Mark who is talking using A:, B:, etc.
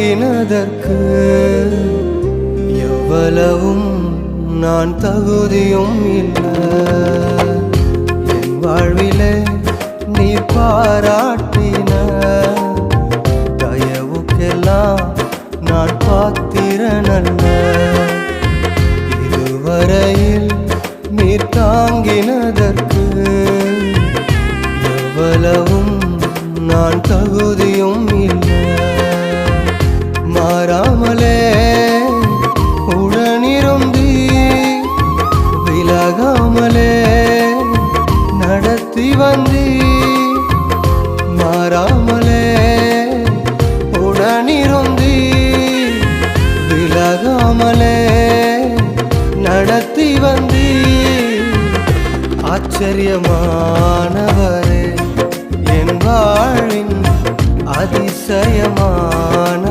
A: தாங்கினதற்கு எவ்வளவும் நான் தகுதியும் இல்லை. என் வாழ்விலே நீ பாராட்டின தயவுக்கெல்லாம் நான் பாத்திரனல்ல. இதுவரையில் நீ தாங்கினதற்கு எவ்வளவும் நான் தகுதியும் இல்லை. மாறாமலே உடனிருந்தி விலகாமலே நடத்தி வந்தி. மாறாமலே உடனிருந்தி விலகாமலே நடத்தி வந்தி. ஆச்சரியமானவரே, என் வாழ்வின் அதிசயமான